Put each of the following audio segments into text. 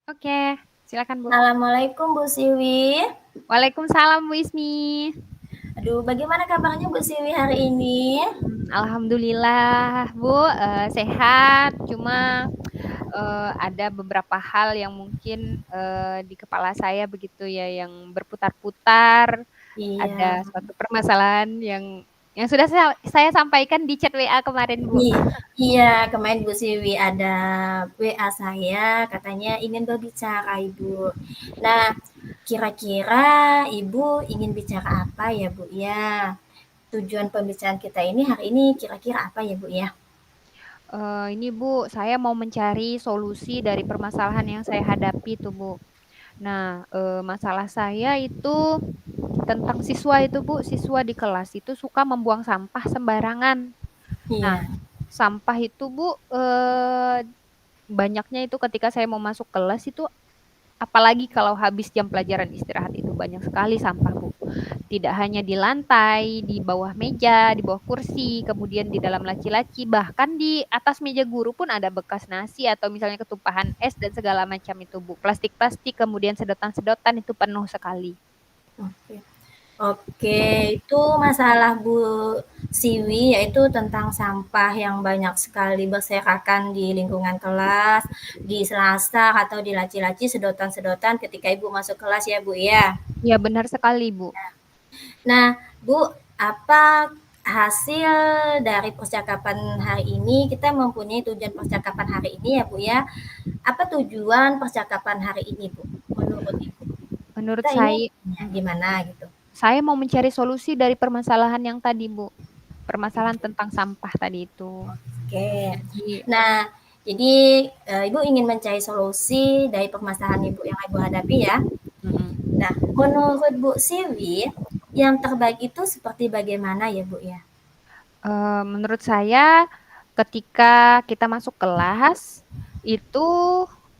Oke, silakan Bu. Assalamualaikum Bu Siwi. Waalaikumsalam Bu Ismi. Aduh, bagaimana kabarnya Bu Siwi hari ini? Alhamdulillah Bu, sehat. Cuma ada beberapa hal yang mungkin di kepala saya begitu ya, yang berputar-putar. Iya, Ada suatu permasalahan yang sudah saya sampaikan di chat WA kemarin Bu. iya, kemarin Bu Siwi ada WA saya, katanya ingin berbicara Ibu. Nah, kira-kira Ibu ingin bicara apa ya Bu ya? Tujuan pembicaraan kita ini hari ini kira-kira apa ya Bu ya? Ini Bu, saya mau mencari solusi dari permasalahan yang saya hadapi tuh Bu. Nah, masalah saya itu tentang siswa itu Bu, siswa di kelas itu suka membuang sampah sembarangan. Nah, Iya, sampah itu Bu, banyaknya itu ketika saya mau masuk kelas itu, apalagi kalau habis jam pelajaran istirahat itu banyak sekali sampah Bu. Tidak hanya di lantai, di bawah meja, di bawah kursi, kemudian di dalam laci-laci, bahkan di atas meja guru pun ada bekas nasi atau misalnya ketumpahan es dan segala macam itu Bu. Plastik-plastik, kemudian sedotan-sedotan itu penuh sekali. oke. Oke, itu masalah Bu Siwi, yaitu tentang sampah yang banyak sekali berserakan di lingkungan kelas, di selasar atau di laci-laci, sedotan-sedotan ketika Ibu masuk kelas ya Bu ya. Ya benar sekali Bu. Nah Bu, apa hasil dari percakapan hari ini? Kita mempunyai tujuan percakapan hari ini ya Bu ya. Apa tujuan percakapan hari ini Bu? Menurut Ibu, Menurut kita ini saya, gimana gitu? saya mau mencari solusi dari permasalahan yang tadi Bu. Permasalahan tentang sampah tadi itu. Oke. Jadi, Nah, jadi, Ibu ingin mencari solusi dari permasalahan Ibu yang Ibu hadapi ya. mm-mm. Nah, menurut Bu Siwi, yang terbaik itu seperti bagaimana ya, Bu, ya? Menurut saya ketika kita masuk kelas itu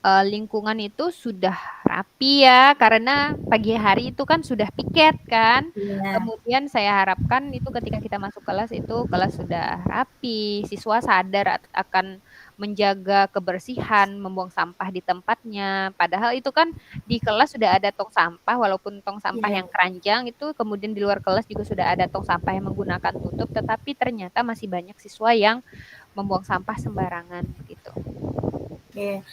lingkungan itu sudah rapi ya karena pagi hari itu kan sudah piket kan. Iya, Kemudian saya harapkan itu ketika kita masuk kelas itu kelas sudah rapi, siswa sadar akan menjaga kebersihan, membuang sampah di tempatnya. Padahal itu kan di kelas sudah ada tong sampah walaupun tong sampah iya, yang keranjang itu kemudian di luar kelas juga sudah ada tong sampah yang menggunakan tutup tetapi ternyata masih banyak siswa yang membuang sampah sembarangan gitu. oke.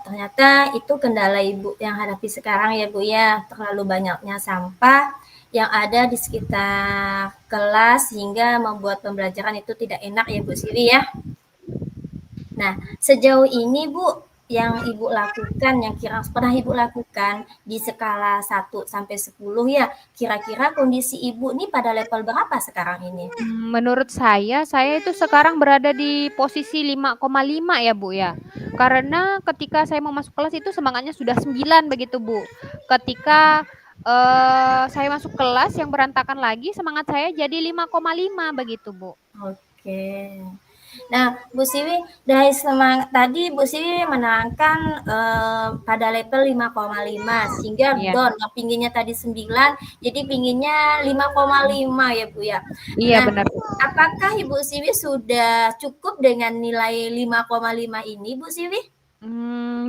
Ternyata itu kendala Ibu yang hadapi sekarang ya, Bu, ya, terlalu banyaknya sampah yang ada di sekitar kelas sehingga membuat pembelajaran itu tidak enak ya, Bu Siwi, ya? Nah, sejauh ini Bu, yang Ibu lakukan, yang pernah Ibu lakukan di skala 1 sampai 10 ya, kira-kira kondisi Ibu ini pada level berapa sekarang ini? Menurut saya itu sekarang berada di posisi 5,5 ya Bu ya. Karena ketika saya mau masuk kelas itu semangatnya sudah 9 begitu Bu. Ketika saya masuk kelas yang berantakan lagi semangat saya jadi 5,5 begitu Bu. Oke. Nah, Bu Siwi, dari semangat tadi Bu Siwi menerangkan pada level 5,5 sehingga Iya. down, yang pinginnya tadi 9, jadi pinginnya 5,5 ya Bu ya. Iya Nah, benar. apakah Ibu Siwi sudah cukup dengan nilai 5,5 ini Bu Siwi?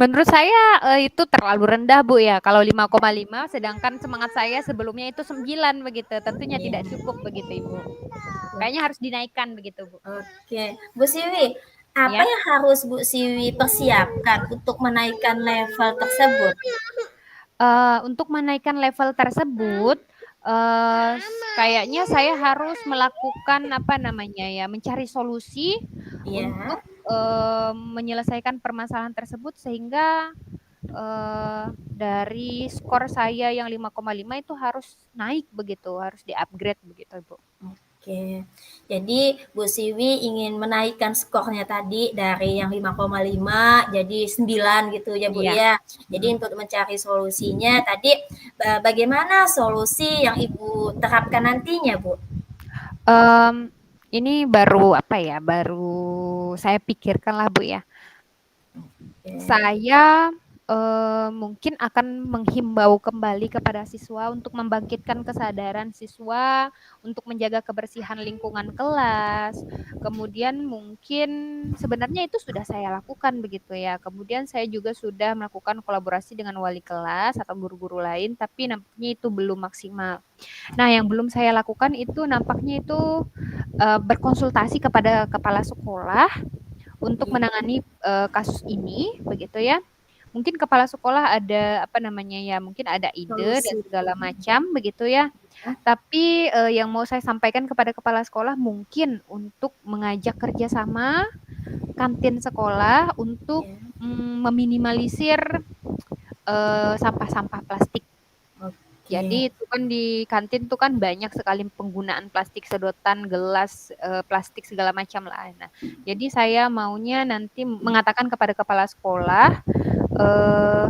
Menurut saya, itu terlalu rendah, Bu, ya. Kalau 5,5 sedangkan semangat saya sebelumnya itu 9 begitu, tentunya tidak Iya. cukup begitu, Ibu. Kayaknya harus dinaikkan begitu, Bu. Oke, Bu Siwi, apa Ya. yang harus Bu Siwi persiapkan untuk menaikkan level tersebut? Untuk menaikkan level tersebut, eee, kayaknya saya harus melakukan, apa namanya ya, mencari solusi Iya. untuk, menyelesaikan permasalahan tersebut sehingga, dari skor saya yang 5,5 itu harus naik begitu, harus di-upgrade begitu, Bu. Oke, jadi Bu Siwi ingin menaikkan skornya tadi dari yang 5,5 jadi 9 gitu ya Bu Iya. ya. Jadi Mhm. untuk mencari solusinya tadi bagaimana solusi yang Ibu terapkan nantinya Bu? Mmm, ini baru, apa ya, baru saya pikirkan lah, Bu, ya. Oke, Saya, mungkin akan menghimbau kembali kepada siswa untuk membangkitkan kesadaran siswa untuk menjaga kebersihan lingkungan kelas. Kemudian mungkin sebenarnya itu sudah saya lakukan begitu ya. Kemudian saya juga sudah melakukan kolaborasi dengan wali kelas atau guru-guru lain, tapi nampaknya itu belum maksimal. Nah, yang belum saya lakukan itu nampaknya itu berkonsultasi kepada kepala sekolah untuk Iya, menangani kasus ini, begitu ya. Mungkin kepala sekolah ada apa namanya ya, mungkin ada ide dan solusi. segala macam begitu ya. Ya. Tapi yang mau saya sampaikan kepada kepala sekolah mungkin untuk mengajak kerjasama kantin sekolah untuk Ya. meminimalisir sampah-sampah plastik. Oke. Jadi itu kan di kantin tuh kan banyak sekali penggunaan plastik sedotan, gelas, plastik segala macam lah. Nah, jadi saya maunya nanti mengatakan kepada kepala sekolah, eee,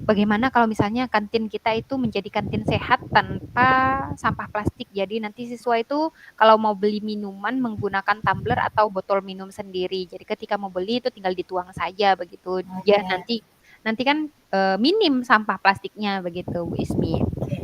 bagaimana kalau misalnya kantin kita itu menjadi kantin sehat tanpa sampah plastik. Jadi nanti siswa itu kalau mau beli minuman menggunakan tumbler atau botol minum sendiri. Jadi ketika mau beli itu tinggal dituang saja begitu. Ya Oke. nanti nanti kan, minim sampah plastiknya begitu, Bu Ismi. Oke.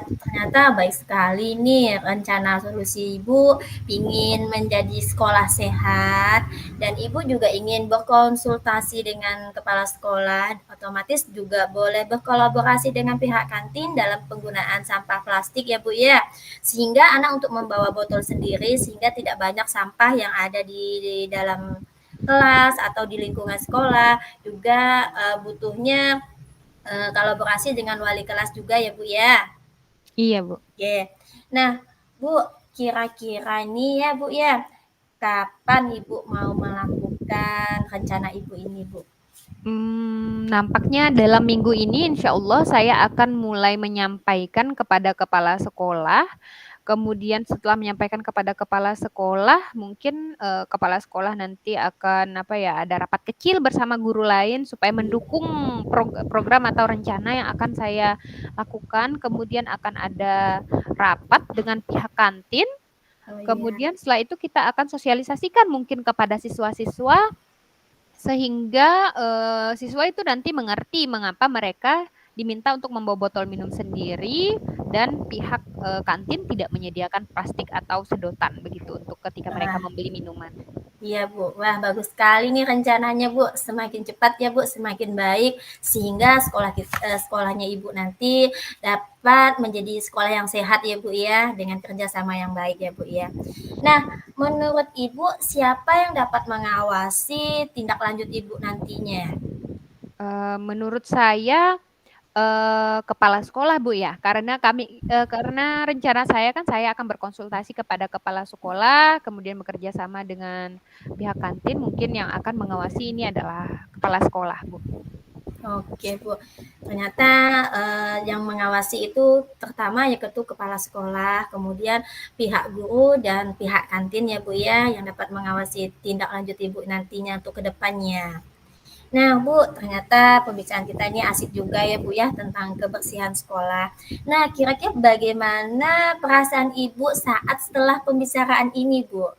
Ternyata baik sekali nih rencana solusi Ibu ingin menjadi sekolah sehat dan Ibu juga ingin berkonsultasi dengan kepala sekolah, otomatis juga boleh berkolaborasi dengan pihak kantin dalam penggunaan sampah plastik ya Bu ya. Sehingga anak untuk membawa botol sendiri sehingga tidak banyak sampah yang ada di dalam kelas atau di lingkungan sekolah. Juga butuhnya kolaborasi dengan wali kelas juga ya Bu ya. Iya, Bu. Oke. Nah, Bu, kira-kira nih ya Bu ya, kapan Ibu mau melakukan rencana Ibu ini Bu? Nampaknya dalam minggu ini insya Allah saya akan mulai menyampaikan kepada kepala sekolah. Kemudian setelah menyampaikan kepada kepala sekolah, mungkin kepala sekolah nanti akan apa ya, ada rapat kecil bersama guru lain supaya mendukung program atau rencana yang akan saya lakukan. Kemudian akan ada rapat dengan pihak kantin. Oh iya. Kemudian setelah itu kita akan sosialisasikan mungkin kepada siswa-siswa sehingga siswa itu nanti mengerti mengapa mereka diminta untuk membawa botol minum sendiri dan pihak kantin tidak menyediakan plastik atau sedotan begitu untuk ketika mereka Wah, membeli minuman. iya Bu. Wah, bagus sekali nih rencananya Bu. Semakin cepat ya Bu, semakin baik sehingga sekolahnya Ibu nanti dapat menjadi sekolah yang sehat ya Bu ya, dengan kerjasama yang baik ya Bu ya. Nah, menurut Ibu siapa yang dapat mengawasi tindak lanjut Ibu nantinya? Menurut saya kepala sekolah Bu ya, karena rencana saya kan saya akan berkonsultasi kepada kepala sekolah, kemudian bekerja sama dengan pihak kantin, mungkin yang akan mengawasi ini adalah kepala sekolah Bu. Oke Bu, ternyata yang mengawasi itu pertama yaitu kepala sekolah, kemudian pihak guru dan pihak kantin ya Bu ya, yang dapat mengawasi tindak lanjut Ibu nantinya untuk kedepannya. Nah Bu, ternyata pembicaraan kita ini asik juga ya Bu ya tentang kebersihan sekolah. Nah kira-kira bagaimana perasaan Ibu saat setelah pembicaraan ini Bu?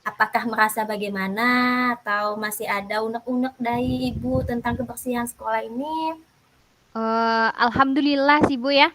Apakah merasa bagaimana atau masih ada unek-unek dari Ibu tentang kebersihan sekolah ini? Alhamdulillah sih Bu ya,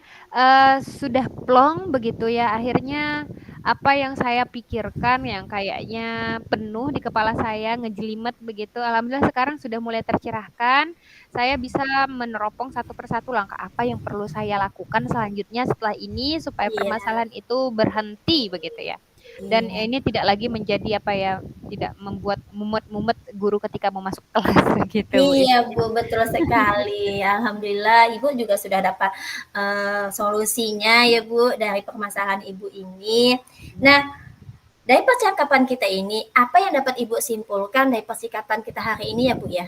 sudah plong begitu ya, akhirnya apa yang saya pikirkan yang kayaknya penuh di kepala saya, ngejelimet begitu, alhamdulillah sekarang sudah mulai tercerahkan. Saya bisa meneropong satu persatu langkah apa yang perlu saya lakukan selanjutnya setelah ini supaya Iya, permasalahan itu berhenti begitu ya. Dan iya. ini tidak lagi menjadi apa ya, tidak membuat mumet-mumet guru ketika mau masuk kelas begitu Bu Iya, Ismi. Bu, betul sekali. Alhamdulillah Ibu juga sudah dapat solusinya ya, Bu, dari permasalahan Ibu ini. Nah, dari percakapan kita ini, apa yang dapat Ibu simpulkan dari persikapan kita hari ini ya, Bu ya?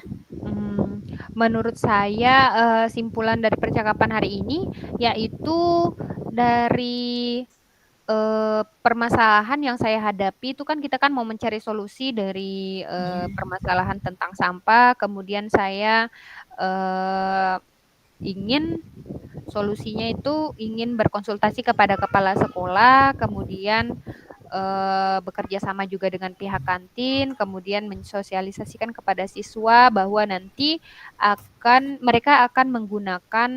Menurut saya, simpulan dari percakapan hari ini yaitu dari permasalahan yang saya hadapi itu kan kita kan mau mencari solusi dari Iya. permasalahan tentang sampah, kemudian saya ingin solusinya itu ingin berkonsultasi kepada kepala sekolah, kemudian bekerja sama juga dengan pihak kantin, kemudian mensosialisasikan kepada siswa bahwa nanti mereka akan menggunakan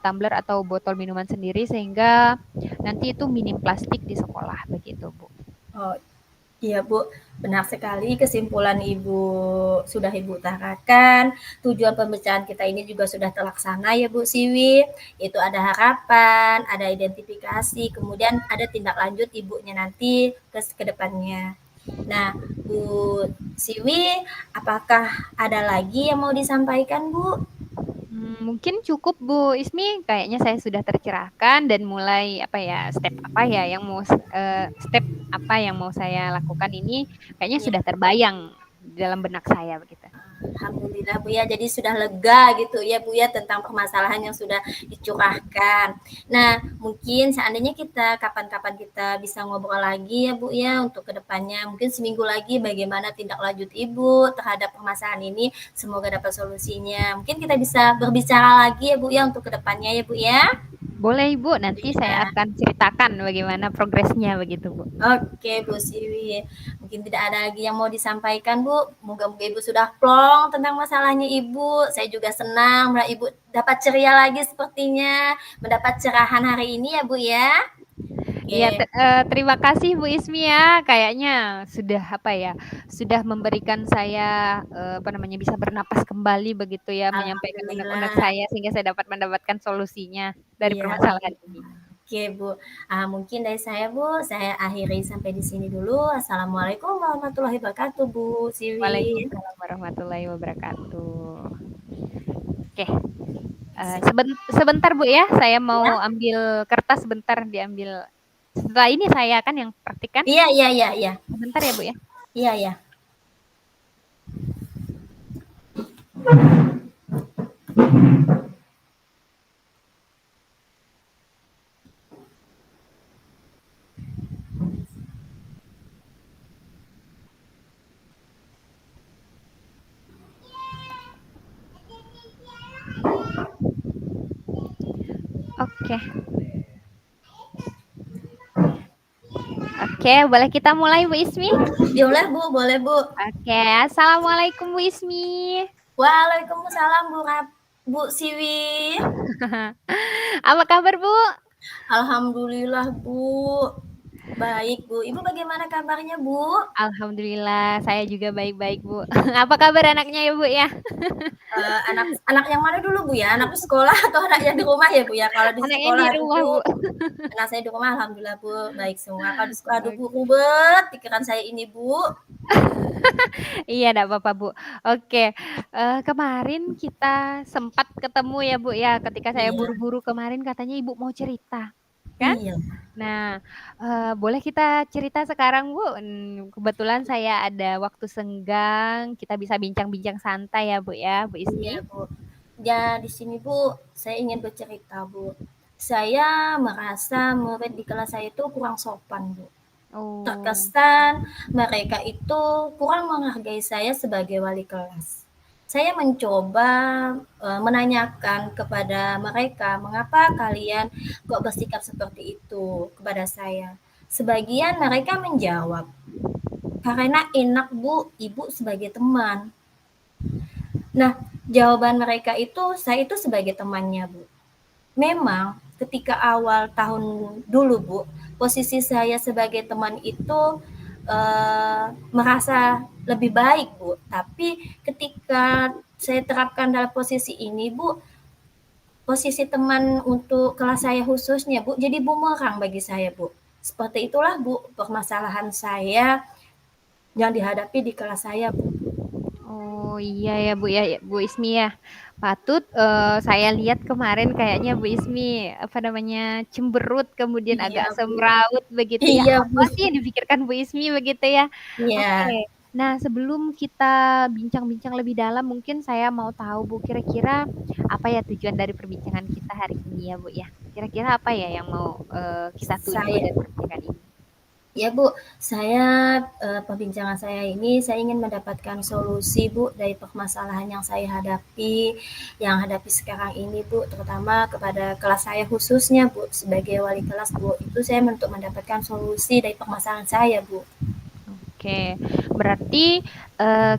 tumbler atau botol minuman sendiri sehingga nanti itu minim plastik di sekolah begitu, Bu. Oh, iya Bu, benar sekali kesimpulan Ibu sudah Ibu utarakan. Tujuan pembicaraan kita ini juga sudah terlaksana ya Bu Siwi. Itu ada harapan, ada identifikasi, kemudian ada tindak lanjut Ibunya nanti ke depannya. Nah, Bu Siwi, apakah ada lagi yang mau disampaikan Bu? Mungkin cukup Bu Ismi, kayaknya saya sudah tercerahkan dan mulai step apa ya yang mau step apa yang mau saya lakukan ini kayaknya Ya, sudah terbayang dalam benak saya begitu. Alhamdulillah Bu ya, jadi sudah lega gitu ya Bu ya tentang permasalahan yang sudah dicurahkan. Nah, mungkin seandainya kapan-kapan kita bisa ngobrol lagi ya Bu ya untuk kedepannya, mungkin seminggu lagi bagaimana tindak lanjut Ibu terhadap permasalahan ini, semoga dapat solusinya. Mungkin kita bisa berbicara lagi ya Bu ya untuk kedepannya ya Bu ya. Boleh Ibu, nanti saya Ya. akan ceritakan bagaimana progresnya begitu Bu. Oke Bu Siwi, mungkin tidak ada lagi yang mau disampaikan Bu. Moga-moga Ibu sudah plong tentang masalahnya Ibu. Saya juga senang bahwa Ibu dapat ceria lagi sepertinya, mendapat cerahan hari ini ya Bu ya. Iya, Oke, terima kasih Bu Ismi ya. Kayaknya sudah memberikan saya bisa bernapas kembali begitu ya, menyampaikan unek-unek alhamdulillah. saya sehingga saya dapat mendapatkan solusinya dari Iya, permasalahan ini. oke Bu. Mungkin dari saya Bu, saya akhiri sampai di sini dulu. Assalamualaikum warahmatullahi wabarakatuh Bu Siwi. Waalaikumsalam warahmatullahi wabarakatuh. Oke, Sip. sebentar Bu ya, saya mau Ya. ambil kertas sebentar diambil. Setelah ini saya kan yang praktikkan. Iya, iya, iya, iya. Sebentar ya Bu ya. Iya, iya. Oke. Oke, boleh kita mulai Bu Ismi? Boleh Bu, boleh Bu. Oke, assalamualaikum Bu Ismi. Waalaikumsalam Bu Siwi. Apa kabar Bu? Alhamdulillah Bu. Baik Bu. Ibu bagaimana kabarnya Bu? Alhamdulillah, saya juga baik-baik Bu. Apa kabar anaknya ya Bu ya? Anak yang mana dulu Bu ya? Anak di sekolah atau anak yang di rumah ya Bu ya? Kalau di Anaknya di sekolah aduh rumah Bu, Bu. anak saya di rumah alhamdulillah Bu, baik semua. Kalau di sekolah aduh Bu, ribet pikiran saya ini Bu. Iya, enggak apa-apa Bu. Oke, kemarin kita sempat ketemu ya Bu ya, ketika saya Iya, buru-buru kemarin katanya Ibu mau cerita, kan? iya. Nah, boleh kita cerita sekarang Bu? Kebetulan saya ada waktu senggang, kita bisa bincang-bincang santai ya Bu ya, Bu Iya Ismi? Bu. Ya di sini Bu, saya ingin bercerita Bu. Saya merasa murid di kelas saya itu kurang sopan Bu. Oh. Terkesan mereka itu kurang menghargai saya sebagai wali kelas. Saya mencoba menanyakan kepada mereka, mengapa kalian kok bersikap seperti itu kepada saya. Sebagian mereka menjawab, karena enak Bu, Ibu sebagai teman. Nah, jawaban mereka itu, saya itu sebagai temannya Bu. Memang ketika awal tahun dulu Bu, posisi saya sebagai teman itu merasa lebih baik Bu. Tapi ketika saya terapkan dalam posisi ini Bu, posisi teman untuk kelas saya khususnya Bu, jadi bumerang bagi saya Bu. Seperti itulah Bu permasalahan saya yang dihadapi di kelas saya Bu. Oh iya ya Bu ya, Bu Ismi ya. Patut saya lihat kemarin kayaknya Bu Ismi cemberut kemudian Iya agak Bu. semrawut begitu ya. Iya Bu. Apa sih yang dipikirkan Bu Ismi begitu ya? Iya. Oke. Nah, sebelum kita bincang-bincang lebih dalam, mungkin saya mau tahu Bu kira-kira apa ya tujuan dari perbincangan kita hari ini ya Bu ya? Kira-kira apa ya yang mau kita tuju Saya dari perbincangan ini? Ya Bu, saya perbincangan saya ini saya ingin mendapatkan solusi Bu dari permasalahan yang saya hadapi sekarang ini Bu, terutama kepada kelas saya khususnya Bu, sebagai wali kelas Bu, itu saya untuk mendapatkan solusi dari permasalahan saya Bu. Oke, berarti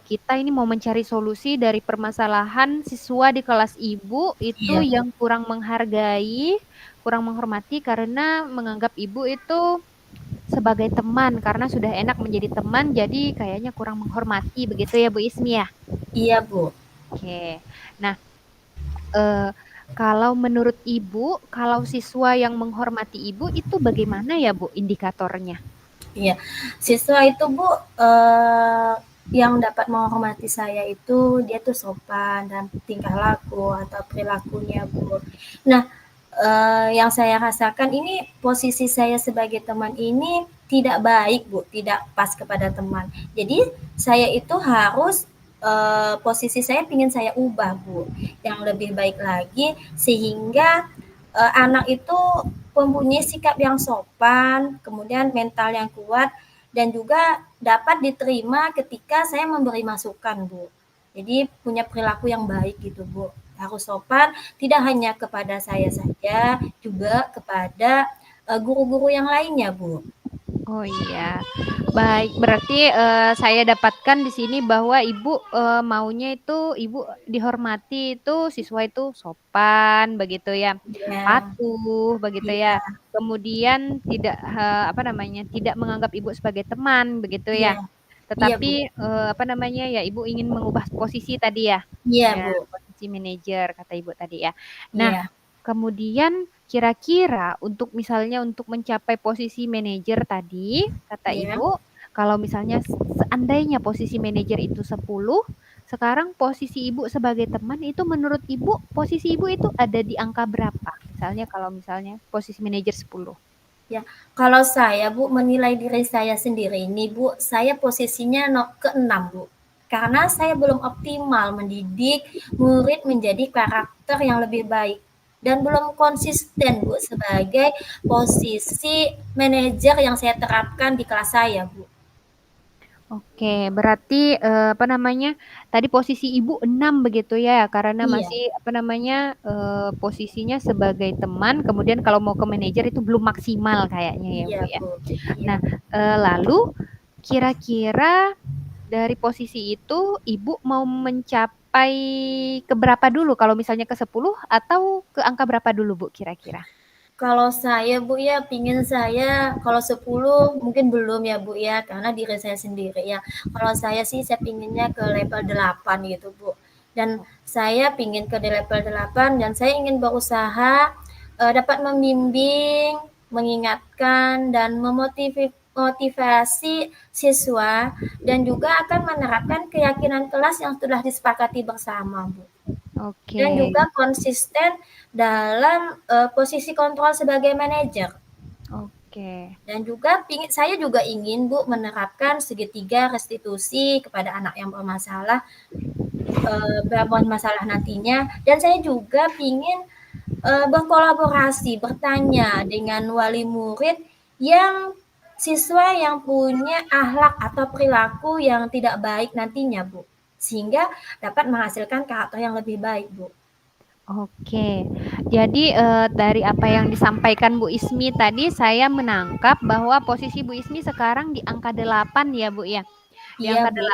kita ini mau mencari solusi dari permasalahan siswa di kelas Ibu itu Iya, yang kurang menghargai, kurang menghormati karena menganggap Ibu itu sebagai teman karena sudah enak menjadi teman, jadi kayaknya kurang menghormati begitu ya Bu Ismi ya. iya Bu. Oke. Nah, eh, kalau menurut Ibu, kalau siswa yang menghormati Ibu itu bagaimana ya Bu indikatornya? Iya, siswa itu Bu, yang dapat menghormati saya itu dia tuh sopan dan tingkah laku atau perilakunya Bu. Nah, yang saya rasakan ini posisi saya sebagai teman ini tidak baik Bu, tidak pas kepada teman. Jadi saya itu harus posisi saya ingin saya ubah Bu, yang lebih baik lagi sehingga anak itu mempunyai sikap yang sopan, kemudian mental yang kuat, dan juga dapat diterima ketika saya memberi masukan, Bu. Jadi punya perilaku yang baik gitu, Bu. Harus sopan, tidak hanya kepada saya saja, juga kepada guru-guru yang lainnya, Bu. Oh iya, baik. Berarti saya dapatkan di sini bahwa Ibu maunya itu Ibu dihormati itu siswa itu sopan begitu ya, Iya, patuh begitu ya. iya, Kemudian tidak apa namanya, tidak menganggap Ibu sebagai teman begitu ya. iya, iya, Tetapi Bu. apa namanya ya, Ibu ingin mengubah posisi tadi ya, Iya, ya Bu. posisi manajer kata Ibu tadi ya. Nah, Iya, kemudian kira-kira untuk misalnya untuk mencapai posisi manajer tadi, kata iya. Ibu, kalau misalnya seandainya posisi manajer itu 10, sekarang posisi Ibu sebagai teman itu menurut Ibu, posisi Ibu itu ada di angka berapa? Misalnya kalau misalnya posisi manajer 10. Ya, kalau saya Bu menilai diri saya sendiri ini Bu, saya posisinya ke-6 Bu. Karena saya belum optimal mendidik murid menjadi karakter yang lebih baik dan belum konsisten Bu sebagai posisi manajer yang saya terapkan di kelas saya Bu. Oke, berarti apa namanya? Tadi posisi Ibu 6 begitu ya, karena Iya, masih apa namanya? Posisinya sebagai teman, kemudian kalau mau ke manajer itu belum maksimal kayaknya ya, iya Bu ya. Bu. Iya. Nah, lalu kira-kira dari posisi itu Ibu mau mencapai ke berapa dulu? Kalau misalnya ke 10 atau ke angka berapa dulu, Bu, kira-kira? Kalau saya Bu ya, pingin saya kalau 10 mungkin belum ya Bu ya, karena diri saya sendiri ya. Kalau saya sih saya pinginnya ke level 8 gitu Bu. Dan saya pingin ke di level 8 dan saya ingin berusaha dapat membimbing, mengingatkan dan memotivasi siswa dan juga akan menerapkan keyakinan kelas yang sudah disepakati bersama Bu. Dan Oke. juga konsisten dalam posisi kontrol sebagai manajer. Oke. Dan juga saya juga ingin Bu menerapkan segitiga restitusi kepada anak yang bermasalah nantinya. Dan saya juga ingin berkolaborasi, bertanya dengan wali murid yang siswa yang punya akhlak atau perilaku yang tidak baik nantinya Bu. Sehingga dapat menghasilkan karakter yang lebih baik Bu. Oke, jadi dari apa yang disampaikan Bu Ismi tadi, saya menangkap bahwa posisi Bu Ismi sekarang di angka 8 ya Bu ya. Di Iya angka Bu.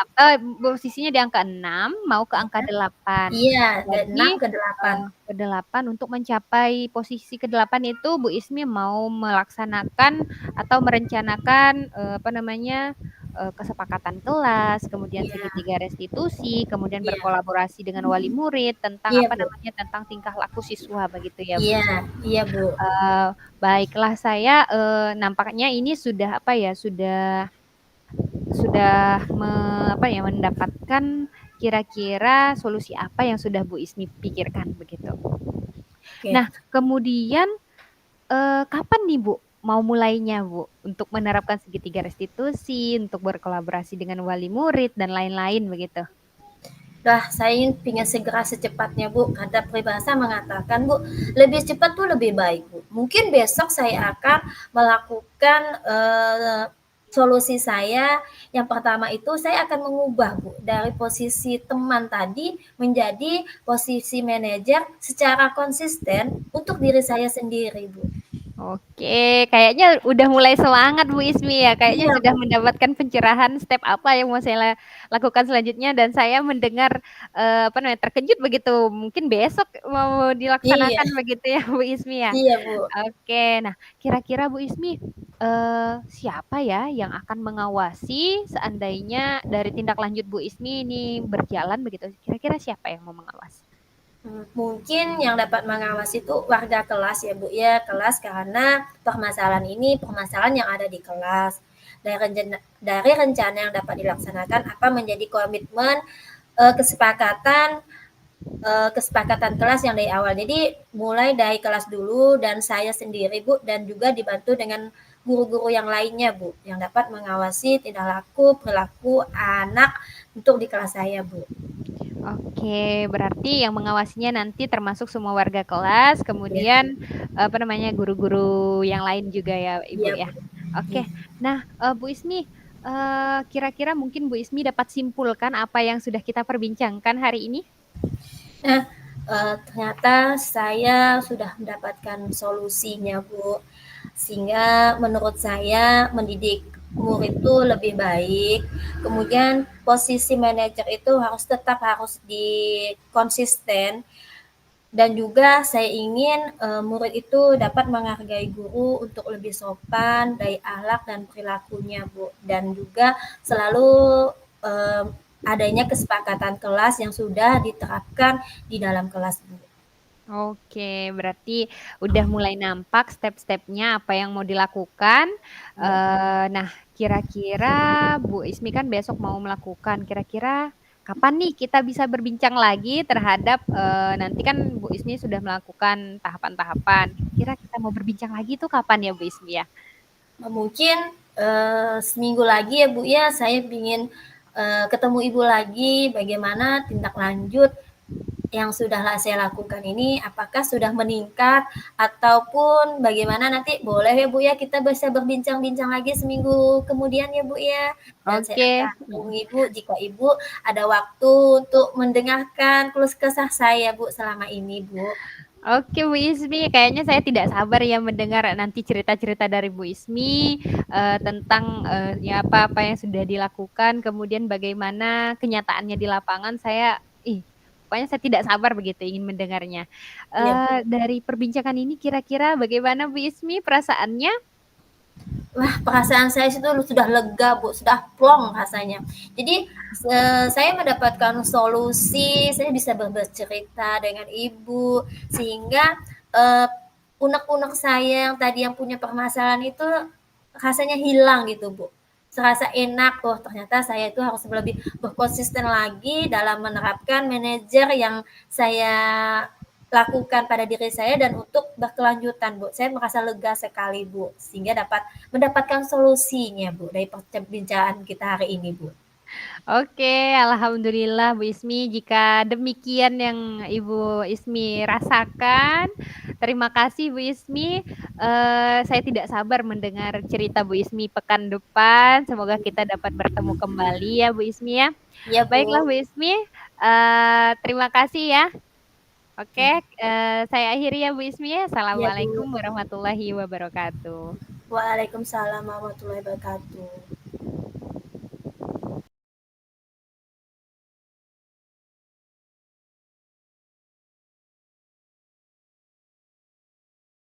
8, posisinya di angka 6, mau ke angka 8. Iya, ke 6 Jadi ke 8. ke 8 untuk mencapai posisi ke 8 itu Bu Ismi mau melaksanakan atau merencanakan apa namanya kesepakatan kelas, kemudian Iya, segitiga restitusi, kemudian iya, berkolaborasi dengan wali murid tentang iya apa Bu. namanya tentang tingkah laku siswa begitu ya Bu. Iya, iya Bu. Baiklah saya nampaknya ini sudah apa ya sudah apa ya mendapatkan kira-kira solusi apa yang sudah Bu Ismi pikirkan begitu. Oke. Nah, kemudian kapan nih Bu mau mulainya Bu untuk menerapkan segitiga restitusi, untuk berkolaborasi dengan wali murid dan lain-lain begitu? Lah, saya ingin segera secepatnya Bu. Kata peribahasa mengatakan Bu, lebih cepat tuh lebih baik Bu. Mungkin besok saya akan melakukan solusi saya yang pertama itu saya akan mengubah Bu, dari posisi teman tadi menjadi posisi manajer secara konsisten untuk diri saya sendiri Bu. Oke, kayaknya udah mulai semangat Bu Ismi ya. Kayaknya Iya sudah Bu, mendapatkan pencerahan step apa yang mau saya lakukan selanjutnya dan saya mendengar apa namanya terkejut begitu. Mungkin besok mau iya, dilaksanakan begitu ya Bu Ismi ya. iya Bu. Oke, nah kira-kira Bu Ismi siapa ya yang akan mengawasi seandainya dari tindak lanjut Bu Ismi ini berjalan begitu? Kira-kira siapa yang mau mengawasi? Mungkin yang dapat mengawasi itu warga kelas ya Bu ya, kelas karena permasalahan ini permasalahan yang ada di kelas. Dari rencana yang dapat dilaksanakan apa menjadi komitmen kesepakatan kesepakatan kelas yang dari awal. Jadi mulai dari kelas dulu dan saya sendiri Bu dan juga dibantu dengan guru-guru yang lainnya Bu yang dapat mengawasi tingkah laku, perilaku anak untuk di kelas saya Bu. Oke, berarti yang mengawasinya nanti termasuk semua warga kelas, Ya, kemudian apa namanya guru-guru yang lain juga ya, Ibu iya ya. Bu. Oke, nah Bu Ismi, kira-kira mungkin Bu Ismi dapat simpulkan apa yang sudah kita perbincangkan hari ini? Nah, ternyata saya sudah mendapatkan solusinya, Bu. Sehingga menurut saya mendidik murid itu lebih baik. Kemudian posisi manajer itu harus di konsisten dan juga saya ingin murid itu dapat menghargai guru untuk lebih sopan dari akhlak dan perilakunya, Bu. Dan juga selalu eh, adanya kesepakatan kelas yang sudah diterapkan di dalam kelas, Bu. Oke, berarti udah mulai nampak step-stepnya apa yang mau dilakukan. Ya. Nah, kira-kira Bu Ismi kan besok mau melakukan. Kira-kira kapan nih kita bisa berbincang lagi terhadap nanti kan Bu Ismi sudah melakukan tahapan-tahapan. Kira-kira kita mau berbincang lagi tuh kapan ya Bu Ismi ya? Mungkin seminggu lagi ya Bu ya, saya ingin ketemu Ibu lagi bagaimana tindak lanjut yang sudah saya lakukan ini apakah sudah meningkat ataupun bagaimana nanti boleh ya Bu ya kita bisa berbincang-bincang lagi seminggu kemudian ya Bu ya. Dan saya Oke. akan hubungi Ibu jika Ibu ada waktu untuk mendengarkan keluh kesah saya Bu selama ini Bu. Oke Bu Ismi, kayaknya saya tidak sabar ya mendengar nanti cerita-cerita dari Bu Ismi tentang ya apa-apa yang sudah dilakukan, kemudian bagaimana kenyataannya di lapangan. Pokoknya saya tidak sabar begitu ingin mendengarnya. Iya Bu. Dari perbincangan ini kira-kira bagaimana Bu Ismi perasaannya? Wah, perasaan saya itu sudah lega, Bu, sudah plong rasanya. Jadi, saya mendapatkan solusi, saya bisa bercerita dengan Ibu, sehingga, unek-unek saya yang tadi yang punya permasalahan itu rasanya hilang gitu, Bu. Serasa enak, oh ternyata saya itu harus lebih berkonsisten lagi dalam menerapkan manajer yang saya lakukan pada diri saya dan untuk berkelanjutan, Bu. Saya merasa lega sekali, Bu, sehingga dapat mendapatkan solusinya, Bu, dari perbincangan kita hari ini, Bu. Oke, alhamdulillah Bu Ismi. Jika demikian yang Ibu Ismi rasakan, terima kasih Bu Ismi. Saya tidak sabar mendengar cerita Bu Ismi pekan depan. Semoga kita dapat bertemu kembali ya Bu Ismi ya. Iya, Baiklah Bu. Bu Ismi, terima kasih ya. Oke, saya akhiri ya Bu Ismi ya. Iya, Assalamualaikum Bu. warahmatullahi wabarakatuh. Waalaikumsalam warahmatullahi wabarakatuh.